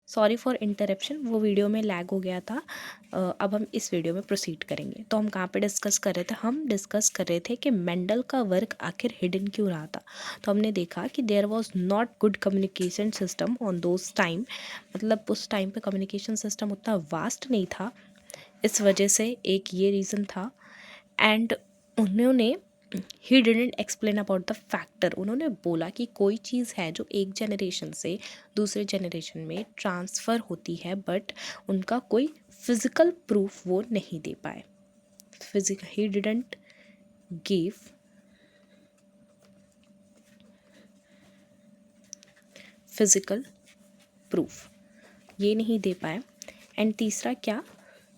Sorry for interruption, वो video में lag हो गया था। अब हम इस वीडियो में प्रोसीड करेंगे। तो हम कहाँ पे डिस्कस कर रहे थे? हम डिस्कस कर रहे थे कि मेंडल का वर्क आखिर हिडन क्यों रहा था। तो हमने देखा कि there was not good communication system on those time, मतलब उस टाइम पे कम्युनिकेशन सिस्टम उतना वास्ट नहीं था, इस वजह से एक ये रीज़न था। एंड उन्होंने he didn't explain about the factor, उन्होंने बोला कि कोई चीज़ है जो एक जनरेशन से दूसरे जनरेशन में ट्रांसफ़र होती है, बट उनका कोई फिज़िकल प्रूफ वो नहीं दे पाए। He didn't give physical proof, ये नहीं दे पाए। एंड तीसरा क्या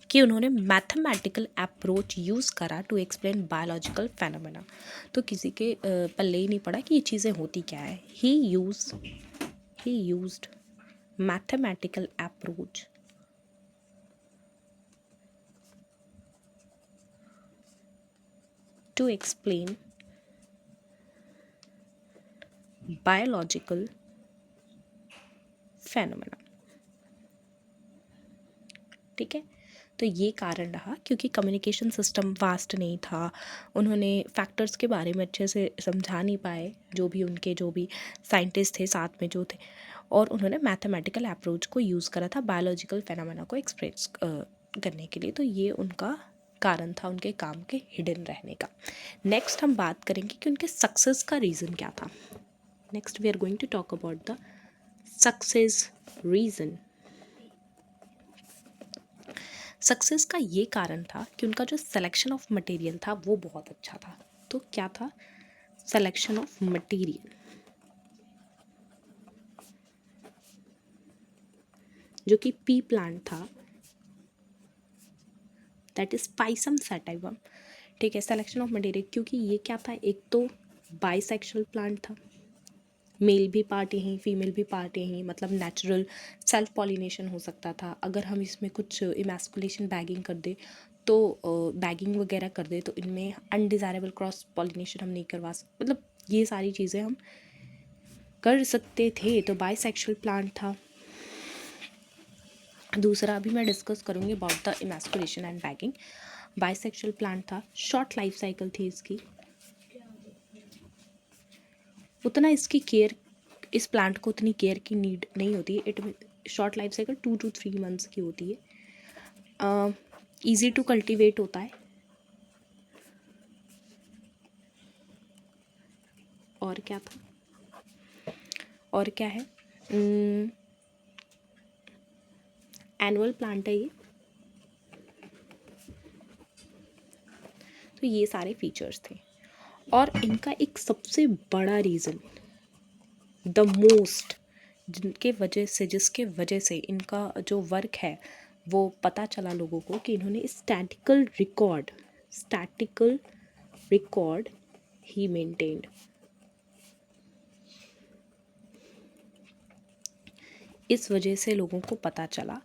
कि उन्होंने मैथमेटिकल अप्रोच यूज़ करा टू एक्सप्लेन बायोलॉजिकल फेनोमेना। तो किसी के पल्ले ही नहीं पड़ा कि ये चीज़ें होती क्या है। He used mathematical approach to explain biological phenomena. ठीक है, तो ये कारण रहा क्योंकि कम्युनिकेशन सिस्टम वास्ट नहीं था, उन्होंने फैक्टर्स के बारे में अच्छे से समझा नहीं पाए, जो भी साइंटिस्ट थे साथ में जो थे, और उन्होंने मैथमेटिकल अप्रोच को यूज़ करा था बायोलॉजिकल फेनोमेना को एक्सप्रेस करने के लिए। तो ये उनका कारण था उनके काम के हिडन रहने का। नेक्स्ट हम बात करेंगे कि उनके सक्सेस का रीज़न क्या था। Next we are going to talk about the success reason. Success का ये कारण था कि उनका जो सिलेक्शन ऑफ मटेरियल था वो बहुत अच्छा था। तो क्या था? सिलेक्शन ऑफ मटेरियल, जो कि पी प्लांट था, दैट इज पाइसम सैटिवम। ठीक है, सिलेक्शन ऑफ मटेरियल, क्योंकि ये क्या था, एक तो बाइसेक्सुअल प्लांट था, मेल भी पार्ट यहीं फीमेल भी पार्ट यहीं, मतलब नेचुरल सेल्फ पॉलिनेशन हो सकता था। अगर हम इसमें कुछ इमैस्कुलेशन बैगिंग कर दे तो बैगिंग वगैरह कर दे तो इनमें अनडिज़ायरेबल क्रॉस पॉलिनेशन हम नहीं करवा सकते, मतलब ये सारी चीज़ें हम कर सकते थे। तो बाइसेक्सुअल प्लांट था। दूसरा अभी मैं डिस्कस करूँगी about the emasculation and bagging. Bisexual plant था, शॉर्ट लाइफ साइकिल थी इसकी, उतना इसकी केयर, इस प्लांट को उतनी केयर की नीड नहीं होती है। It short life cycle 2 to 3 months की होती है। ईजी टू कल्टीवेट होता है। और क्या था, और क्या है, एनुअल प्लांट है ये। तो ये सारे फीचर्स थे। और इनका एक सबसे बड़ा रीज़न, द मोस्ट, जिसके वजह से इनका जो वर्क है वो पता चला लोगों को, कि इन्होंने स्टैटिकल रिकॉर्ड ही मेंटेन्ड। इस वजह से लोगों को पता चला,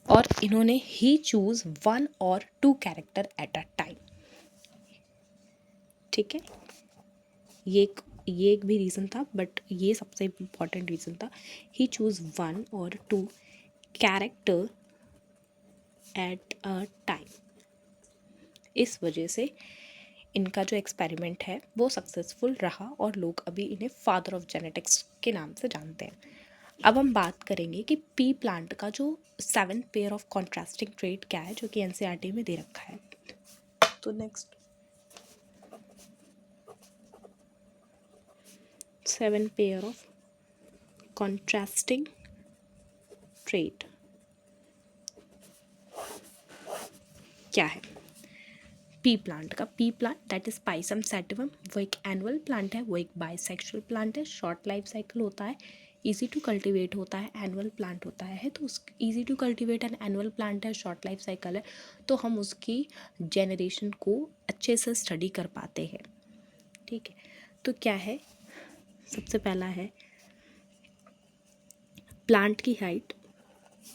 और इन्होंने he choose 1 or 2 character at a time. ठीक है, ये एक भी रीज़न था, बट ये सबसे इम्पॉर्टेंट रीज़न था। He choose 1 or 2 character at a time. इस वजह से इनका जो एक्सपेरिमेंट है वो सक्सेसफुल रहा, और लोग अभी इन्हें फादर ऑफ जेनेटिक्स के नाम से जानते हैं। अब हम बात करेंगे कि पी प्लांट का जो 7 पेयर ऑफ कॉन्ट्रास्टिंग ट्रेट क्या है, जो कि एनसीईआरटी में दे रखा है। तो next 7 pair of contrasting trait क्या है? पी प्लांट का, P plant that is Pisum sativum, वो एक एनुअल प्लांट है, वो एक बाइसेक्सुअल प्लांट है, शॉर्ट लाइफ साइकिल होता है, इजी टू कल्टीवेट होता है, एनुअल प्लांट होता है। तो उस easy to cultivate and annual plant है, शॉर्ट लाइफ साइकिल है, तो हम उसकी जेनरेशन को अच्छे से स्टडी कर पाते हैं। ठीक है, तो क्या है, सबसे पहला है प्लांट की हाइट।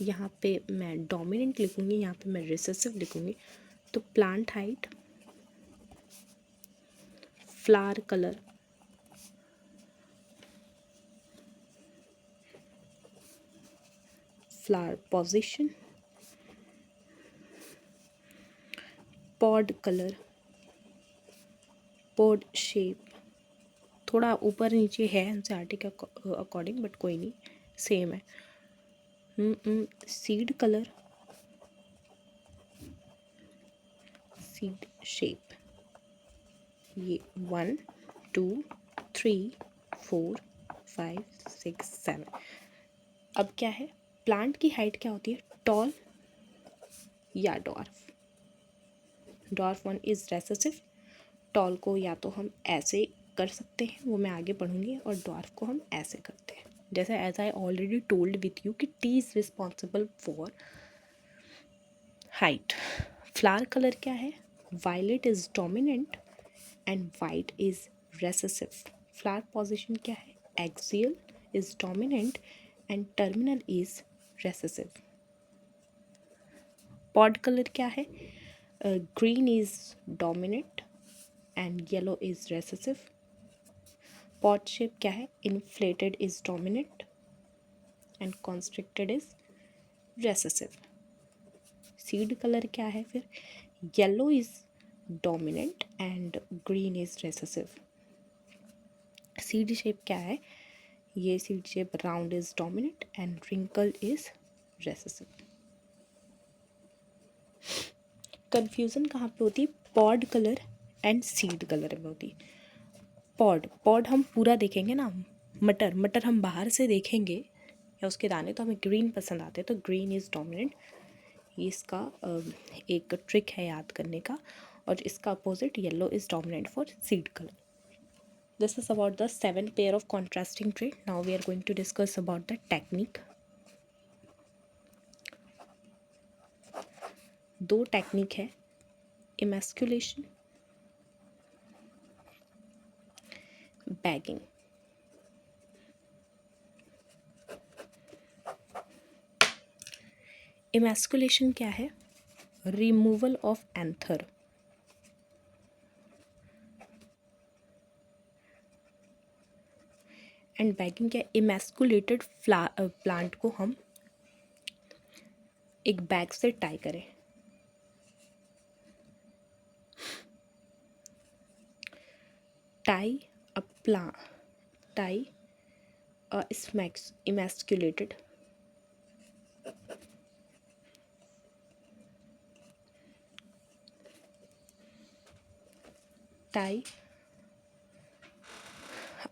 यहाँ पे मैं डोमिनेंट लिखूँगी, यहाँ पे मैं रिसेसिव लिखूँगी। तो plant height, flower colour, flower position, pod colour, pod shape, थोड़ा ऊपर नीचे है एनसीईआरटी के अकॉर्डिंग बट कोई नहीं, सेम है। सीड कलर, सीड शेप, ये 1 2 3 4 5 6 7। अब क्या है, प्लांट की हाइट क्या होती है, टॉल या dwarf. Dwarf one is recessive, tall को या तो हम ऐसे कर सकते हैं, वो मैं आगे पढ़ूंगी, और डॉर्फ को हम ऐसे करते हैं। जैसे as I already told with you कि T is responsible for height. Flower colour क्या है, violet is dominant and white is recessive. Flower position क्या है, axial is dominant and terminal is recessive. Pod colour क्या है, green is dominant and yellow is recessive. Pod shape क्या है, inflated is dominant and constricted is recessive. Seed colour क्या है फिर, yellow is dominant and green is recessive. Seed shape क्या है, ये seed shape round is dominant and wrinkle is recessive. Confusion कहाँ पे होती है, pod colour and seed colour में होती है। पॉड हम पूरा देखेंगे ना, मटर हम बाहर से देखेंगे या उसके दाने तो हमें ग्रीन पसंद आते हैं, तो ग्रीन इज डोमिनेंट, ये इसका एक ट्रिक है याद करने का। और इसका opposite yellow is dominant for seed colour. This is about the 7 pair of contrasting trait. Now we are going to discuss about the technique. 2 technique है, इमैस्कुलेशन, बैगिंग। इमैस्कुलेशन क्या है, removal of anther. And bagging क्या, emasculated plant को हम एक bag से tie करें। Tie a plant, tie a emasculated tie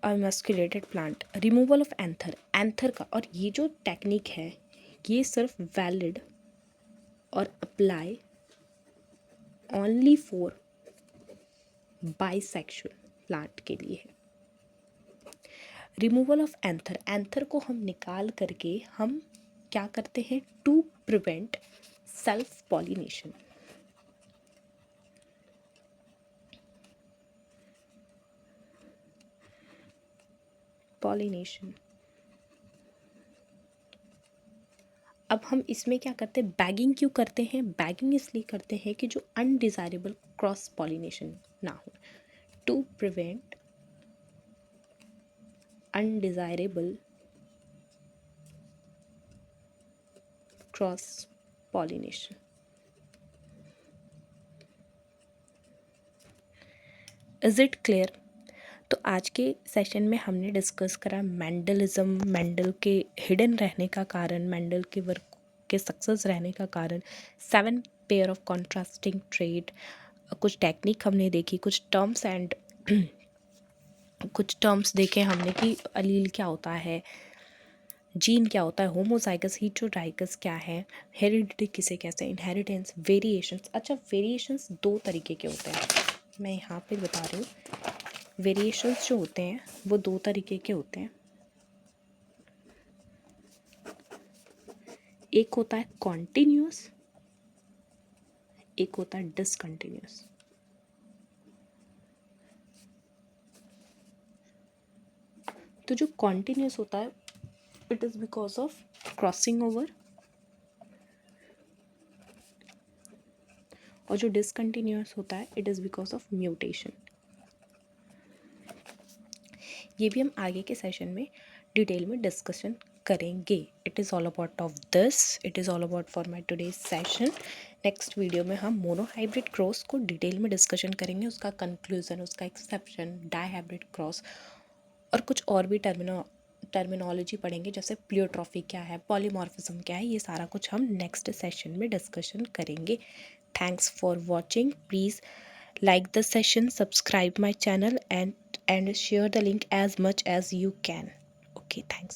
emasculated plant, removal of anther का। और ये जो टेक्निक है ये सिर्फ वैलिड और apply only for bisexual plant के लिए है। रिमूवल ऑफ एंथर को हम निकाल करके हम क्या करते हैं, टू प्रिवेंट सेल्फ पॉलिनेशन। अब हम इसमें क्या करते हैं, बैगिंग क्यों करते हैं, बैगिंग इसलिए करते हैं कि जो अनडिजायरेबल क्रॉस पॉलिनेशन ना हो, to prevent undesirable cross pollination. Is it clear? तो आज के सेशन में हमने डिस्कस करा मेंडलिज्म, मेंडल के हिडन रहने का कारण, मेंडल के वर्क के सक्सेस रहने का कारण, 7 पेयर ऑफ कॉन्ट्रास्टिंग ट्रेड, कुछ टेक्निक हमने देखी, कुछ टर्म्स एंड कुछ टर्म्स देखे हमने कि अलील क्या होता है, जीन क्या होता है, होमोजाइगस हीटेरोजाइगस क्या है, हेरिडिटी किसे कहते हैं, इनहेरिटेंस, वेरिएशंस। अच्छा, वेरिएशंस 2 तरीके के होते हैं, मैं यहाँ पे बता रही हूँ। वेरिएशंस जो होते हैं वो 2 तरीके के होते हैं। एक होता है कॉन्टिन्यूस, एक होता है डिसकंटिन्यूस। तो जो कॉन्टिन्यूस होता है it is because of crossing over, और जो डिसकंटिन्यूस होता है it is because of mutation. ये भी हम आगे के सेशन में डिटेल में डिस्कशन करेंगे। It is all about of this, it is all about for my today's session. Next video में हम मोनो हाइब्रिड क्रॉस को डिटेल में डिस्कशन करेंगे, उसका कंक्लूजन, उसका एक्सेप्शन, डाई हाइब्रिड क्रॉस और कुछ और भी टर्मिनोलॉजी पढ़ेंगे, जैसे प्लियोट्रॉफी क्या है, पॉलीमॉर्फिज्म क्या है, ये सारा कुछ हम नेक्स्ट सेशन में डिस्कशन करेंगे। Thanks for watching. Please like the session, subscribe my channel and share the link as much as you can. Okay, thanks.